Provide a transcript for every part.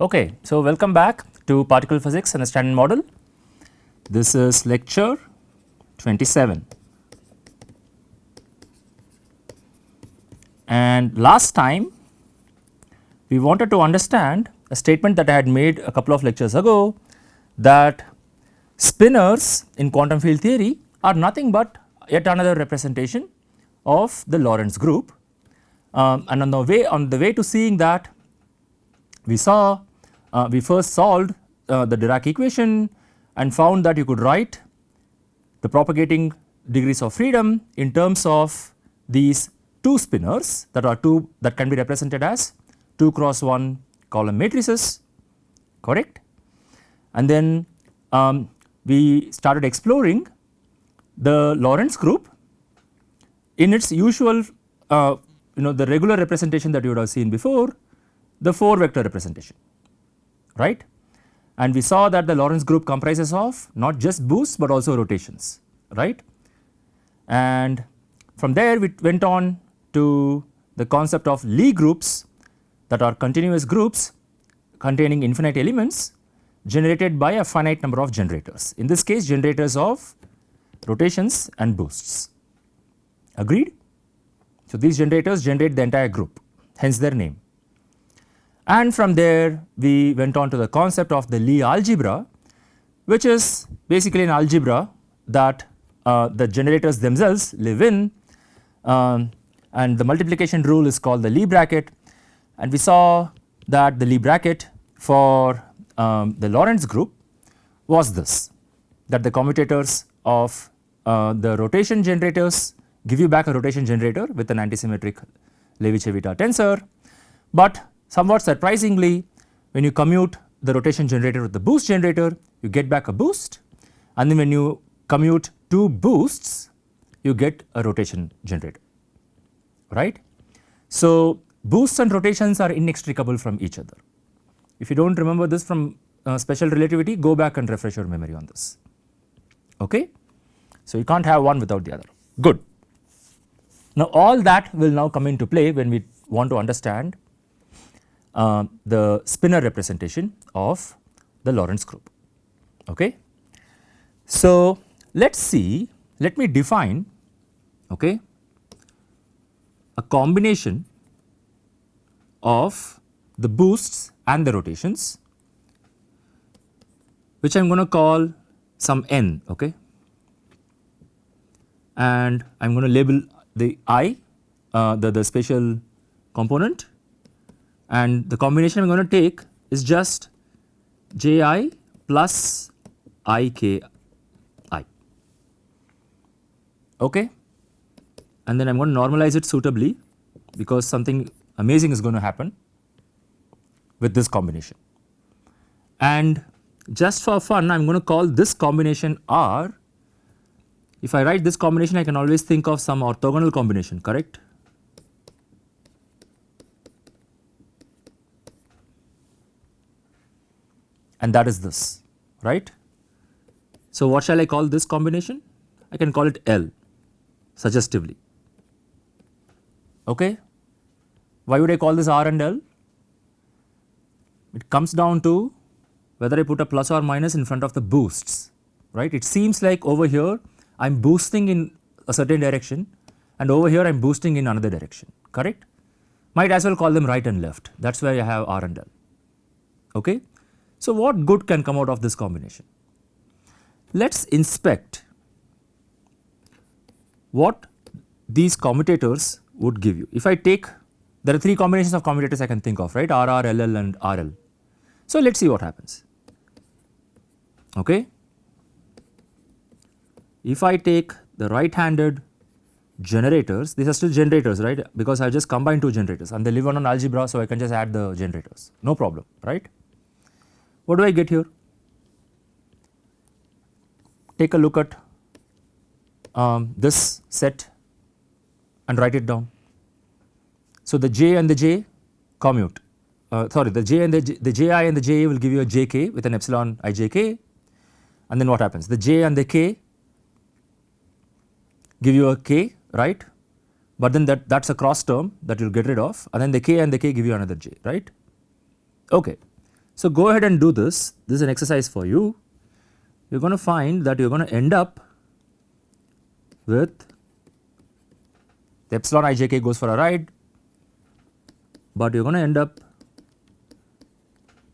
Okay, so welcome back to particle physics and a standard model. This is lecture 27. And last time we wanted to understand a statement that I had made a couple of lectures ago, that spinors in quantum field theory are nothing but yet another representation of the Lorentz group. And on the way to seeing that, we first solved the Dirac equation and found that you could write the propagating degrees of freedom in terms of these two spinors that can be represented as 2 cross 1 column matrices, correct? And then we started exploring the Lorentz group in its usual the regular representation that you would have seen before, the 4 vector representation, right? And we saw that the Lorentz group comprises of not just boosts but also rotations, right? And from there we went on to the concept of Lie groups, that are continuous groups containing infinite elements generated by a finite number of generators, in this case generators of rotations and boosts. Agreed? So these generators generate the entire group, hence their name. And from there we went on to the concept of the Lie algebra, which is basically an algebra that the generators themselves live in, and the multiplication rule is called the Lie bracket. And we saw that the Lie bracket for the Lorentz group was this, that the commutators of the rotation generators give you back a rotation generator with an antisymmetric Levi-Civita tensor, but somewhat surprisingly, when you commute the rotation generator with the boost generator, you get back a boost, and then when you commute 2 boosts, you get a rotation generator, right? So boosts and rotations are inextricable from each other. If you do not remember this from special relativity, go back and refresh your memory on this, okay? So you can't have one without the other. Good. Now all that will now come into play when we want to understand the spinor representation of the Lorentz group, okay. So let me define, okay, a combination of the boosts and the rotations, which I am going to call some n, okay, and I am going to label the I, the spatial component, and the combination I am going to take is just Ji plus Iki, okay, and then I am going to normalize it suitably because something amazing is going to happen with this combination. And just for fun, I am going to call this combination R. If I write this combination, I can always think of some orthogonal combination, correct? And that is this, right? So what shall I call this combination? I can call it L, suggestively, okay. Why would I call this R and L? It comes down to whether I put a plus or minus in front of the boosts, right? It seems like over here I am boosting in a certain direction and over here I am boosting in another direction, correct? Might as well call them right and left, that is why I have R and L, okay. So what good can come out of this combination? Let us inspect what these commutators would give you. If I take, there are 3 combinations of commutators I can think of, right, RR, LL and RL. So let us see what happens, okay. If I take the right handed generators, these are still generators, right, because I just combined 2 generators and they live on an algebra, so I can just add the generators, no problem, right. What do I get here? Take a look at this set and write it down. So the J and the J commute, the J and the Ji and the Ja will give you a Jk with an epsilon ijk, and then what happens? The J and the K give you a K, right, but then that is a cross term that you will get rid of, and then the K and the K give you another J, right, okay. So go ahead and do this. This is an exercise for you. You're going to find that you're going to end up with the epsilon ijk goes for a ride, but you're going to end up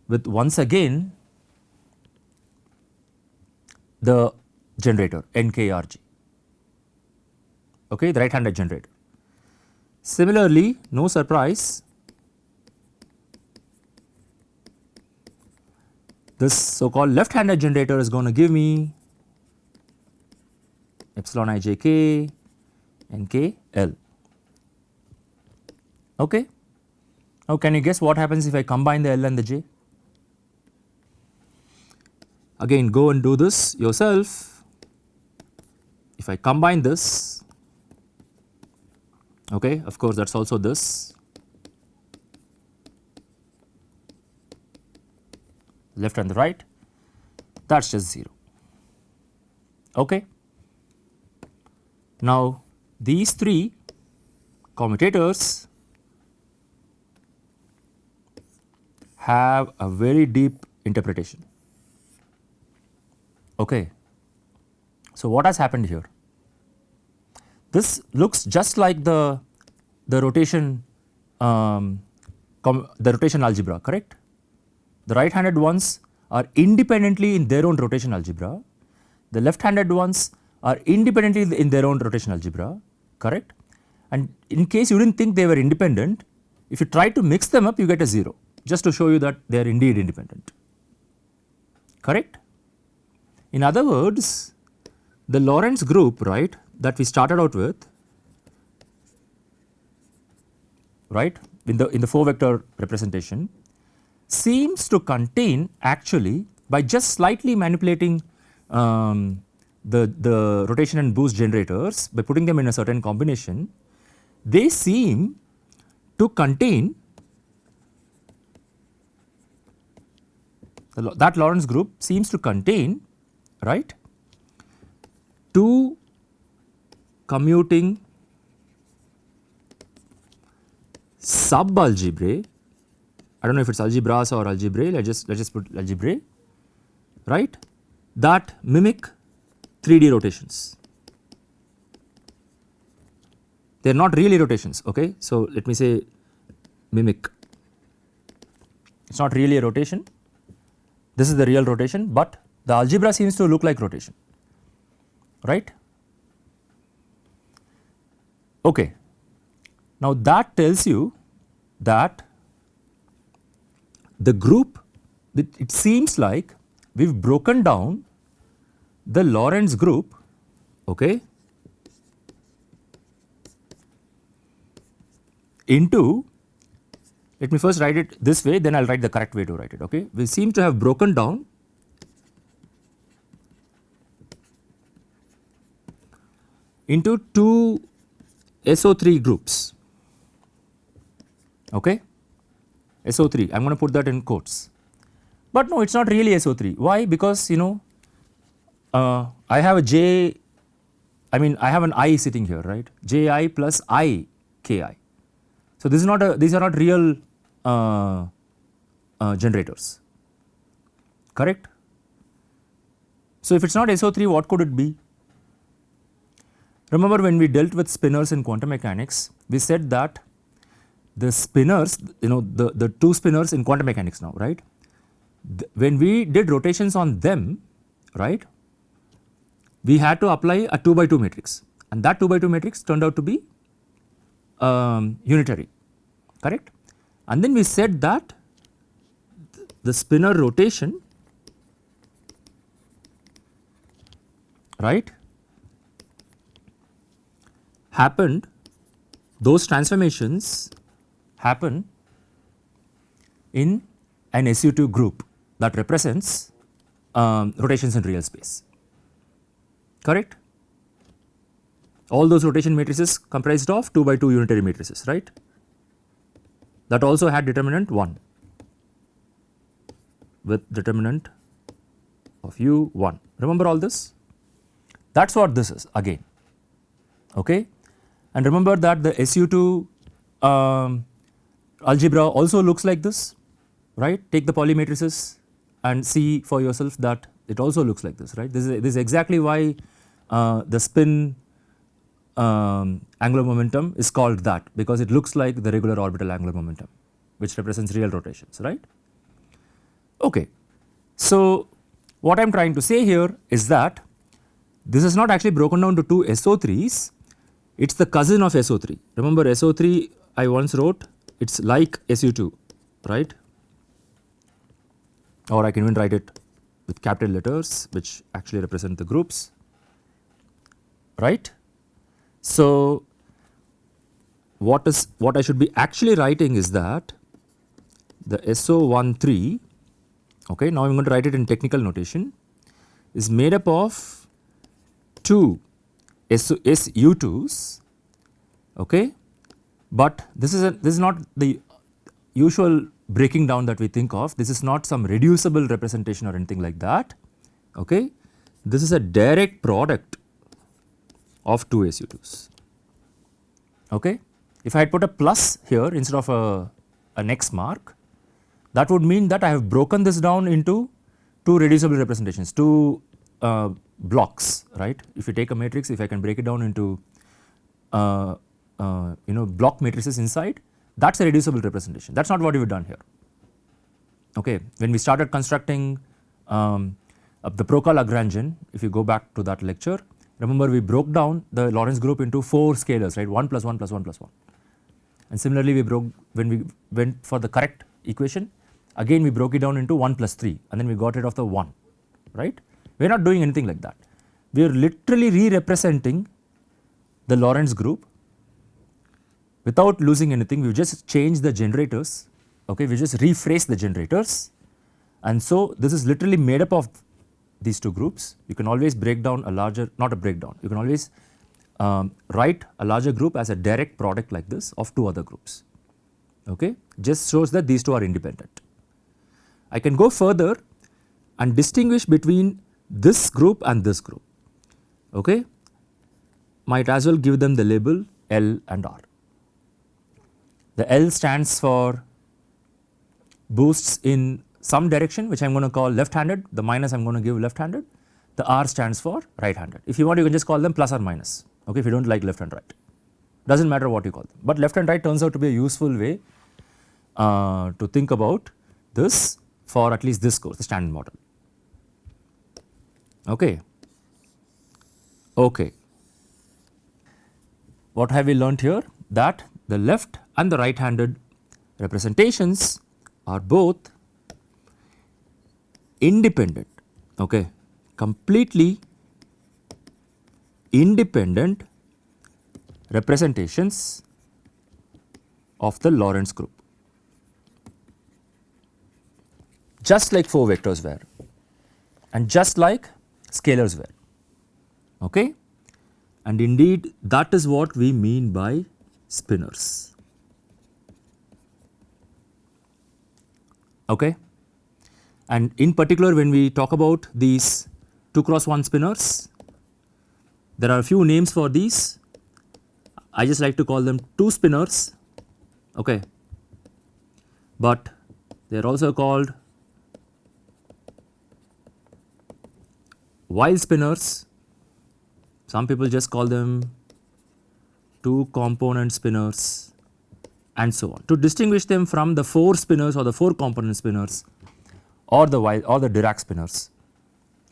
with once again the generator NKRG, okay, the right handed generator. Similarly, no surprise, this so called left handed generator is going to give me epsilon ijk NKL. Okay. Now can you guess what happens if I combine the L and the J? Again, go and do this yourself. If I combine this, okay, of course that's also this, left and the right, that's just 0. Okay. Now these 3 commutators have a very deep interpretation. Okay. So what has happened here? This looks just like the rotation algebra, correct? The right handed ones are independently in their own rotation algebra, the left handed ones are independently in their own rotation algebra, correct? And in case you didn't think they were independent, if you try to mix them up you get a 0, just to show you that they are indeed independent, correct? In other words, the Lorentz group, right, that we started out with, right, in the 4 vector representation, seems to contain actually, by just slightly manipulating the rotation and boost generators, by putting them in a certain combination, they seem to contain, that Lorentz group seems to contain, right, 2 commuting sub algebrae. I don't know if it's algebras or algebrae, let's just put algebrae, right, that mimic 3D rotations. They are not really rotations, okay. So let me say mimic, it's not really a rotation, this is the real rotation, but the algebra seems to look like rotation, right. Okay. Now that tells you that the group, it seems like we have broken down the Lorentz group, okay, into, let me first write it this way, then I will write the correct way to write it, okay. We seem to have broken down into 2 SO3 groups, okay, SO3, I am going to put that in quotes, but no, it is not really SO3. Why? Because you know, I have a J, I mean I have an I sitting here, right, Ji plus I Ki. So this is not a, these are not real generators, correct. So if it is not SO3, what could it be? Remember when we dealt with spinors in quantum mechanics, we said that the spinors, you know, the 2 spinors in quantum mechanics now, right, when we did rotations on them, right, we had to apply a 2 by 2 matrix, and that 2 by 2 matrix turned out to be unitary, correct. And then we said that the spinor rotation, right, happened, those transformations happen in an SU2 group that represents rotations in real space, correct. All those rotation matrices comprised of 2 by 2 unitary matrices, right, that also had determinant 1 with determinant of U1. Remember all this? That is what this is again, okay. And remember that the SU2 algebra also looks like this, right? Take the Pauli matrices and see for yourself that it also looks like this, right? This is exactly why the spin angular momentum is called that, because it looks like the regular orbital angular momentum which represents real rotations, right? Okay. So, what I am trying to say here is that this is not actually broken down to two SO3s, it is the cousin of SO3. Remember SO3 I once wrote, it is like SU2, right? Or I can even write it with capital letters which actually represent the groups, right? So, what I should be actually writing is that the SO13, okay, now I am going to write it in technical notation, is made up of two SU2s, okay, but this is not the usual breaking down that we think of. This is not some reducible representation or anything like that, okay. This is a direct product of two SU2s, okay. If I had put a plus here instead of an X mark, that would mean that I have broken this down into two reducible representations, two blocks, right. If you take a matrix, if I can break it down into block matrices inside, that is a reducible representation. That is not what we have done here, okay. When we started constructing the Procol-Lagrangian, if you go back to that lecture, remember we broke down the Lorentz group into 4 scalars, right, 1 plus 1 plus 1 plus 1, and similarly we broke, when we went for the correct equation, again we broke it down into 1 plus 3 and then we got rid of the 1, right. We are not doing anything like that. We are literally re-representing the Lorentz group without losing anything. We just changed the generators, okay, we just rephrase the generators, and so this is literally made up of these two groups. You can always break down a larger, not a breakdown, you can always write a larger group as a direct product like this of two other groups, okay, just shows that these two are independent. I can go further and distinguish between this group and this group, okay. Might as well give them the label L and R. The L stands for boosts in some direction which I am going to call left handed, the minus I am going to give left handed, the R stands for right handed. If you want, you can just call them plus or minus, okay, if you do not like left and right, does not matter what you call them, but left and right turns out to be a useful way to think about this for at least this course, the standard model, okay. Okay. What have we learnt here? That the left and the right handed representations are both independent, okay, completely independent representations of the Lorentz group, just like 4 vectors were and just like scalars were, okay. And indeed that is what we mean by spinors, okay. And in particular when we talk about these 2 cross 1 spinors, there are a few names for these. I just like to call them 2 spinors, okay, but they are also called wild spinors. Some people just call them 2 component spinors and so on, to distinguish them from the 4 spinors or the 4 component spinors or the Dirac spinors,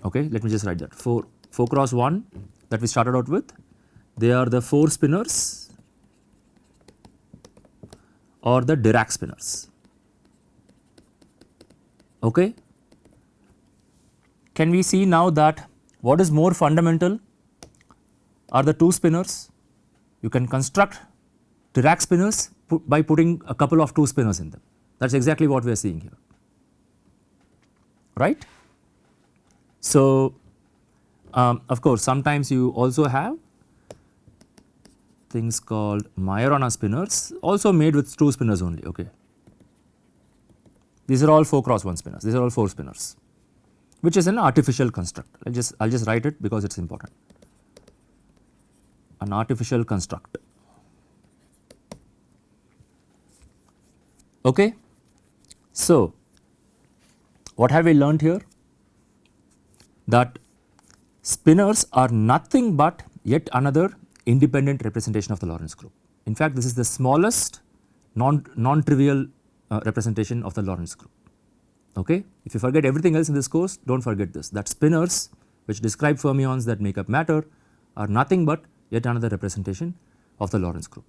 okay. Let me just write that 4 cross 1 that we started out with, they are the 4 spinors or the Dirac spinors, okay. Can we see now that what is more fundamental are the 2 spinors? You can construct Dirac spinors by putting a couple of 2 spinors in them. That is exactly what we are seeing here, right. So, of course sometimes you also have things called Majorana spinors, also made with 2 spinors only, okay. These are all 4 cross 1 spinors, these are all 4 spinors, which is an artificial construct. I will just write it because it is important, an artificial construct, okay. So, what have we learned here? That spinors are nothing but yet another independent representation of the Lorentz group. In fact, this is the smallest non-trivial representation of the Lorentz group. Okay? If you forget everything else in this course, do not forget this, that spinors which describe fermions that make up matter are nothing but yet another representation of the Lorentz group.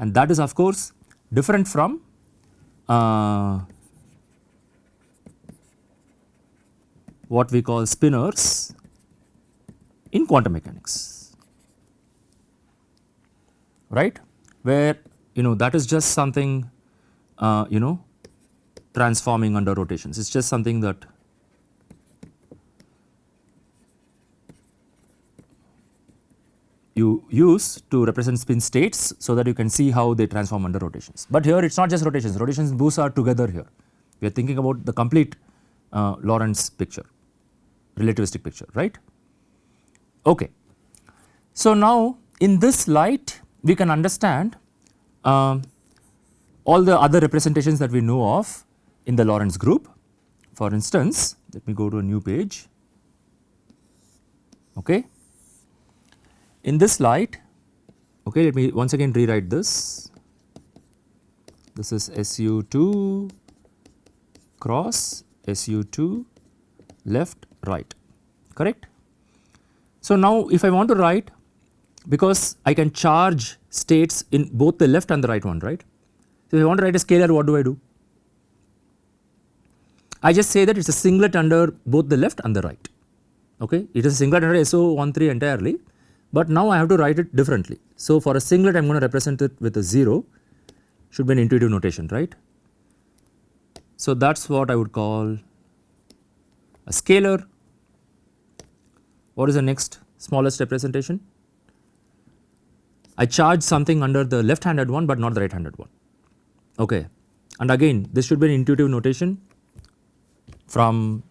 And that is of course different from what we call spinors in quantum mechanics, right, where that is just something transforming under rotations. It is just something that you use to represent spin states so that you can see how they transform under rotations. But here it is not just rotations, rotations and boosts are together here. We are thinking about the complete Lorentz picture, relativistic picture, right. Okay. So now in this light we can understand all the other representations that we know of in the Lorentz group. For instance, let me go to a new page. Okay. In this light, okay, let me once again rewrite this. This is SU2 cross SU2 left right, correct. So now if I want to write, because I can charge states in both the left and the right one, right. So if I want to write a scalar, what do? I just say that it is a singlet under both the left and the right, okay. It is a singlet under SO13 entirely, but now I have to write it differently. So for a singlet I am going to represent it with a 0, should be an intuitive notation, right. So that is what I would call a scalar. What is the next smallest representation? I charge something under the left handed one but not the right handed one, okay. And again this should be an intuitive notation from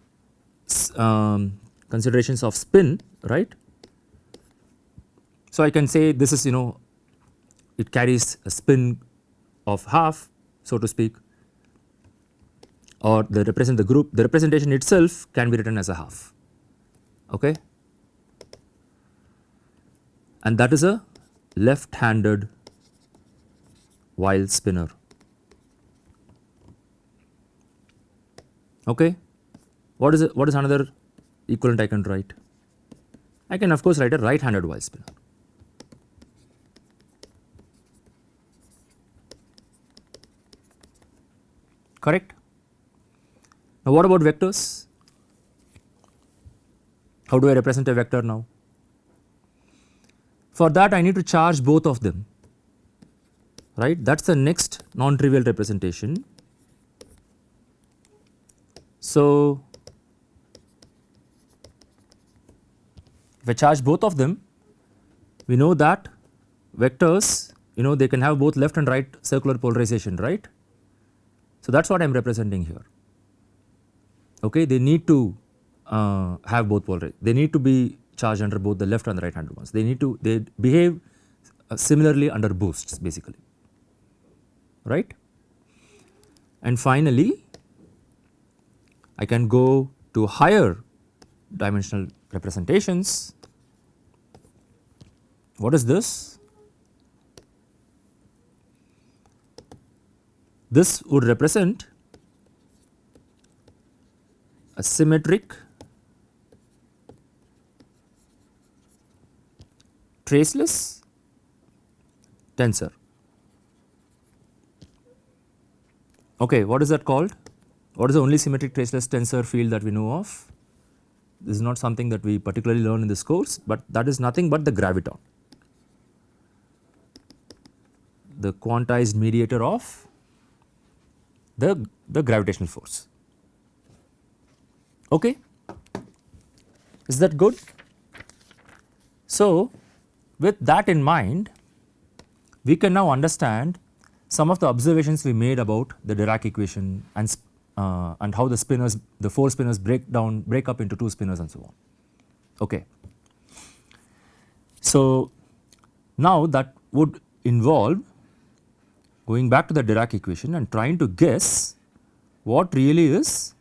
considerations of spin, right. So I can say this is it carries a spin of half, so to speak, or they represent the group. The representation itself can be written as a half, okay, and that is a left handed Weil spinor, okay. What is another equivalent I can write? I can of course write a right handed Weil spinor. Correct. Now what about vectors? How do I represent a vector now? For that I need to charge both of them, right. That is the next non-trivial representation. So if I charge both of them, we know that vectors they can have both left and right circular polarization, right. So that is what I am representing here, okay. They need to have both polarization, they need to be charged under both the left and the right handed ones, they behave similarly under boosts basically, right. And finally I can go to higher dimensional representations. What is this? This would represent a symmetric traceless tensor. Okay, what is that called? What is the only symmetric traceless tensor field that we know of? This is not something that we particularly learn in this course, but that is nothing but the graviton, the quantized mediator of the gravitational force. Okay, is that good? So with that in mind, we can now understand some of the observations we made about the Dirac equation and how the spinors, the four spinors break up into two spinors and so on. Okay. So now that would involve going back to the Dirac equation and trying to guess what really is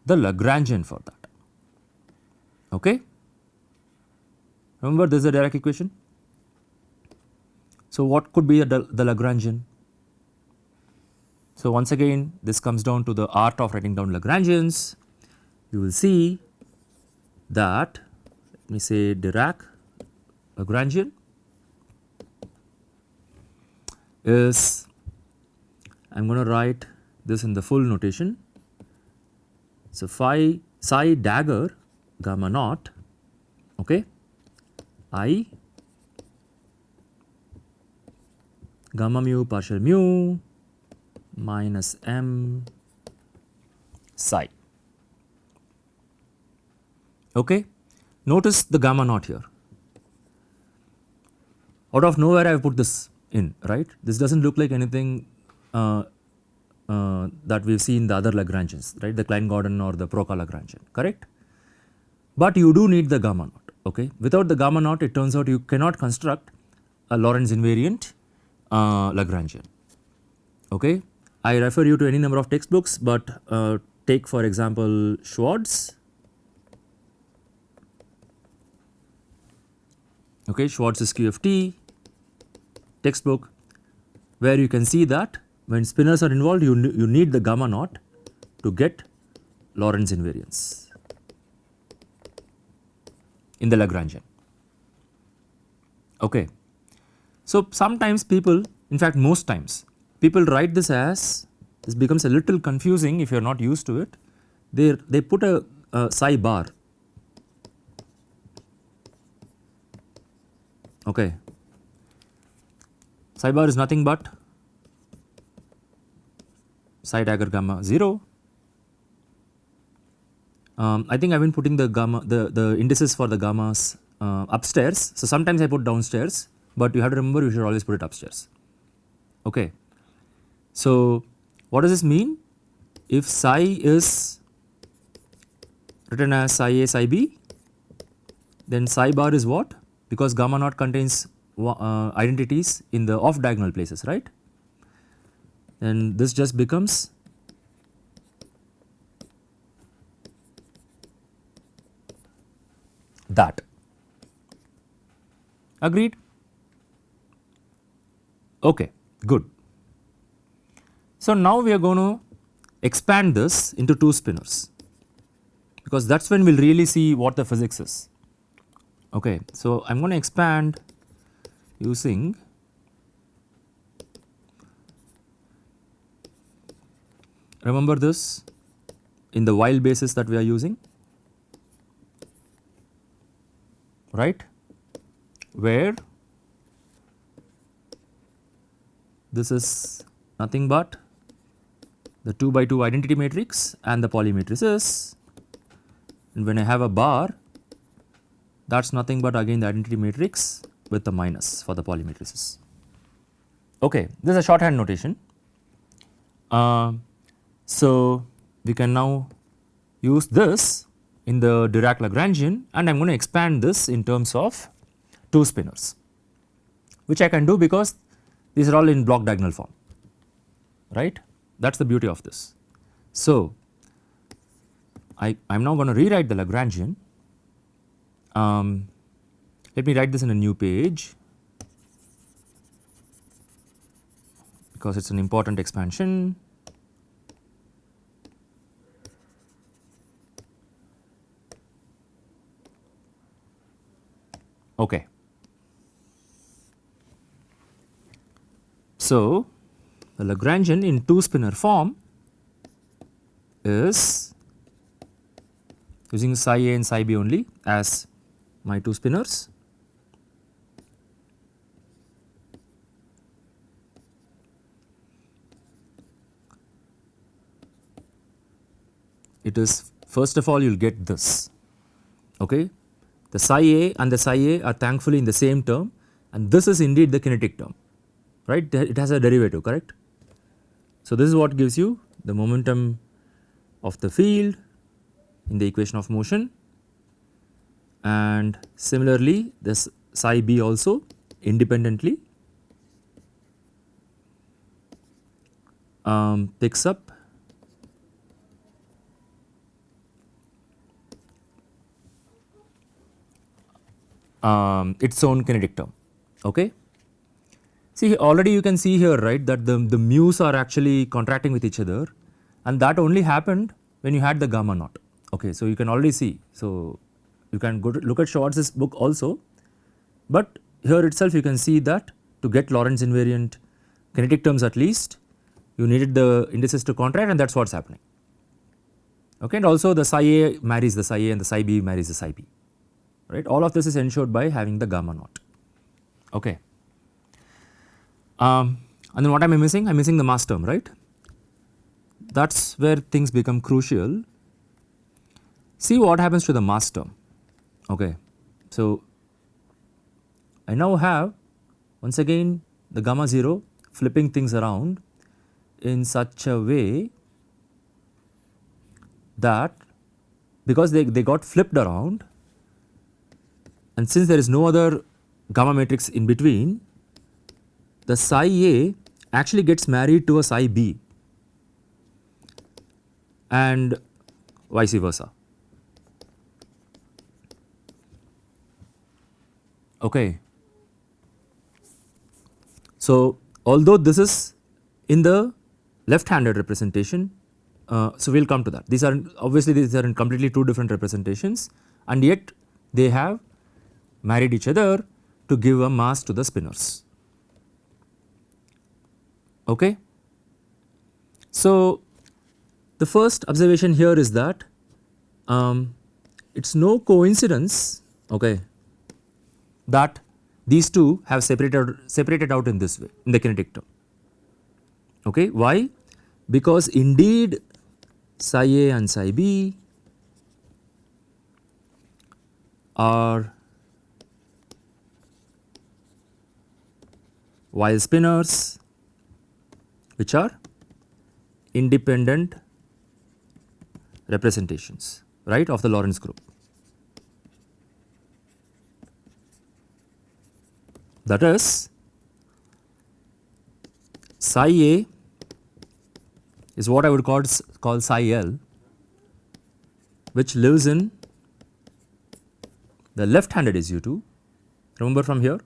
the Lagrangian for that. Okay. Remember this is a Dirac equation. So what could be the Lagrangian? So once again this comes down to the art of writing down Lagrangians. You will see that, let me say Dirac Lagrangian is, I am going to write this in the full notation. So psi dagger gamma naught, okay, I gamma mu partial mu minus m psi. Okay. Notice the gamma naught here. Out of nowhere I have put this in, right. This does not look like anything that we have seen the other Lagrangians, right, the Klein-Gordon or the Proctor-Lagrangian, correct. But you do need the gamma naught, okay. Without the gamma naught it turns out you cannot construct a Lorentz invariant Lagrangian, okay. I refer you to any number of textbooks, but take for example Schwartz, okay, Schwartz's QFT textbook, where you can see that when spinors are involved you need the gamma naught to get Lorentz invariance in the Lagrangian. Okay. So sometimes people, in fact most times people write this as, this becomes a little confusing if you are not used to it, they put a psi bar, okay. Psi bar is nothing but psi dagger gamma 0. I think I have been putting the gamma, the indices for the gammas upstairs. So sometimes I put downstairs, but you have to remember you should always put it upstairs. Okay. So what does this mean? If psi is written as psi a psi b, then psi bar is what? Because gamma naught contains identities in the off diagonal places, right. And this just becomes that. Agreed? Okay, good. So now we are going to expand this into two spinors, because that is when we will really see what the physics is. Okay, so I am going to expand using remember this in the while basis that we are using, right, where this is nothing but the 2 by 2 identity matrix and the polymatrices, and when I have a bar that is nothing but again the identity matrix with the minus for the polymatrices. Okay, this is a shorthand notation. So we can now use this in the Dirac Lagrangian, and I am going to expand this in terms of two spinors, which I can do because these are all in block diagonal form, right. That is the beauty of this. So I am now going to rewrite the Lagrangian. Let me write this in a new page because it is an important expansion. Okay. So the Lagrangian in two spinor form is using psi a and psi b only as my two spinors. It is, first of all you will get this, okay. The psi a and the psi a are thankfully in the same term, and this is indeed the kinetic term, right, it has a derivative, correct. So this is what gives you the momentum of the field in the equation of motion, and similarly this psi b also independently picks up its own kinetic term. Okay. See, already you can see here, right, that the mu's are actually contracting with each other, and that only happened when you had the gamma naught. Okay, so you can already see. So you can go to look at Schwarz's book also, but here itself you can see that to get Lorentz invariant kinetic terms at least, you needed the indices to contract, and that is what is happening. Okay, and also the psi A marries the psi A and the psi B marries the psi B, right. All of this is ensured by having the gamma naught. Okay. And then what am I missing? I am missing the mass term, right. That is where things become crucial. See what happens to the mass term. Okay. So I now have once again the gamma 0 flipping things around in such a way that because they got flipped around, and since there is no other gamma matrix in between, the psi A actually gets married to a psi B and vice versa. Okay. So although this is in the left handed representation, so we will come to that. These are obviously these are in completely two different representations, and yet they have married each other to give a mass to the spinors. Okay. So the first observation here is that it is no coincidence, okay, that these two have separated out in this way in the kinetic term. Okay. Why? Because indeed psi A and psi B are while spinors which are independent representations, right, of the Lorentz group. That is, psi A is what I would call psi L, which lives in the left handed SU2. Remember from here,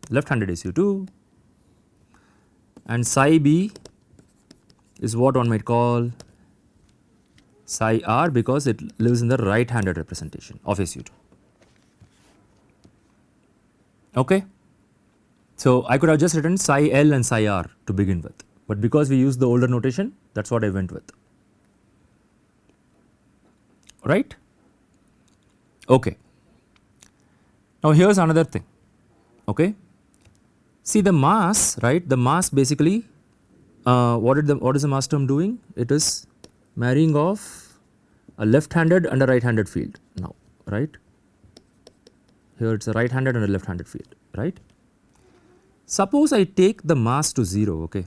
left handed SU2, and psi B is what one might call psi R because it lives in the right handed representation of SU2. Okay. So I could have just written psi L and psi R to begin with, but because we use the older notation, that is what I went with, right. Okay. Now here is another thing. Okay. See the mass, right, the mass basically what is the mass term doing? It is marrying of a left handed and a right handed field now, right. Here it is a right handed and a left handed field, right. Suppose I take the mass to 0, okay,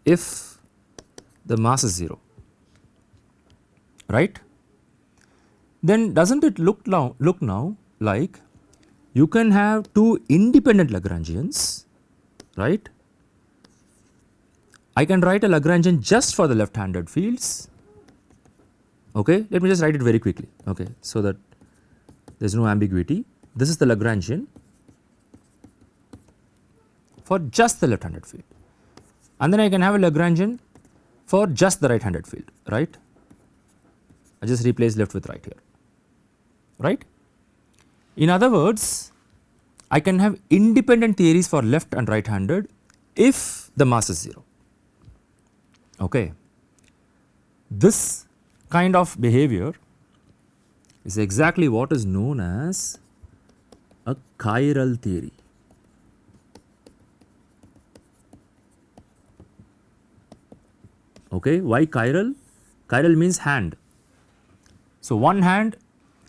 if the mass is 0, right, then does not it look now like you can have two independent Lagrangians, right. I can write a Lagrangian just for the left handed fields. Okay, let me just write it very quickly, okay, so that there is no ambiguity. This is the Lagrangian for just the left handed field, and then I can have a Lagrangian for just the right handed field, right. I just replace left with right here, right. In other words, I can have independent theories for left and right handed if the mass is 0. Okay. This kind of behavior is exactly what is known as a chiral theory. Okay. Why chiral? Chiral means hand. So one hand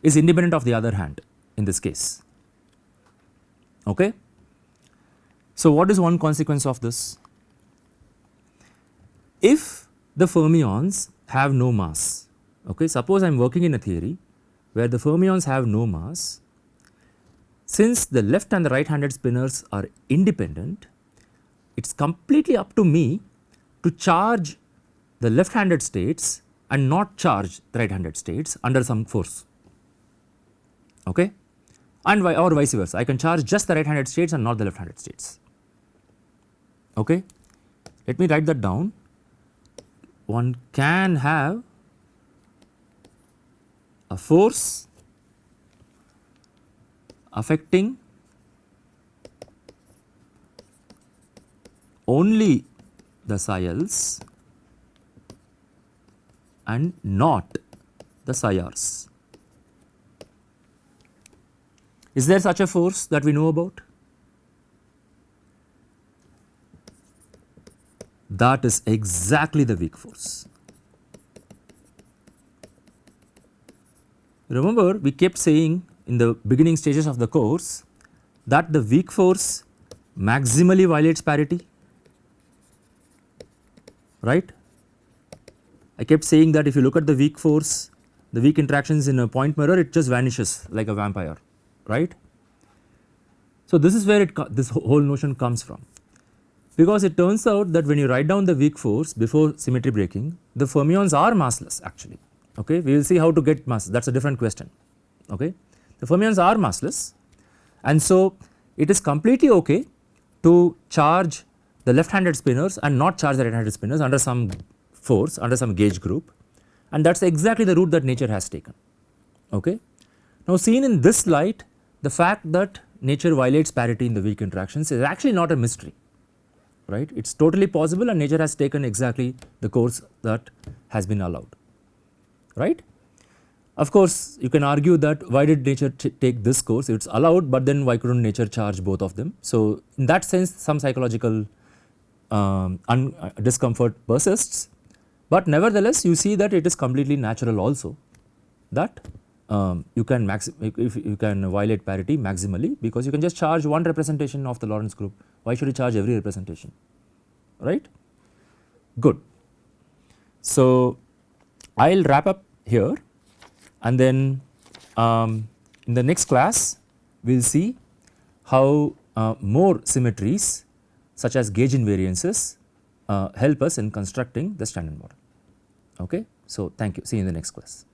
is independent of the other hand in this case. Okay. So what is one consequence of this? If the fermions have no mass, okay, suppose I am working in a theory where the fermions have no mass, since the left and the right handed spinors are independent, it is completely up to me to charge the left handed states and not charge the right handed states under some force. Okay. and or vice versa. I can charge just the right handed states and not the left handed states. Okay. Let me write that down. One can have a force affecting only the psi L's and not the psi R's. Is there such a force that we know about? That is exactly the weak force. Remember, we kept saying in the beginning stages of the course that the weak force maximally violates parity, right? I kept saying that if you look at the weak force, the weak interactions in a point mirror, it just vanishes like a vampire, right? So this is where this whole notion comes from, because it turns out that when you write down the weak force before symmetry breaking, the fermions are massless actually. Okay, we will see how to get mass, that is a different question. Okay, the fermions are massless, and so it is completely okay to charge the left handed spinors and not charge the right handed spinors under some force, under some gauge group, and that is exactly the route that nature has taken. Okay. Now seen in this light, the fact that nature violates parity in the weak interactions is actually not a mystery, right? It is totally possible, and nature has taken exactly the course that has been allowed, right. Of course, you can argue that why did nature take this course, it is allowed, but then why could not nature charge both of them. So in that sense some psychological discomfort persists, but nevertheless you see that it is completely natural also that you can if you can violate parity maximally, because you can just charge one representation of the Lorentz group. Why should you charge every representation, right? Good. So I will wrap up here, and then in the next class we will see how more symmetries such as gauge invariances help us in constructing the standard model. Okay. So thank you, see you in the next class.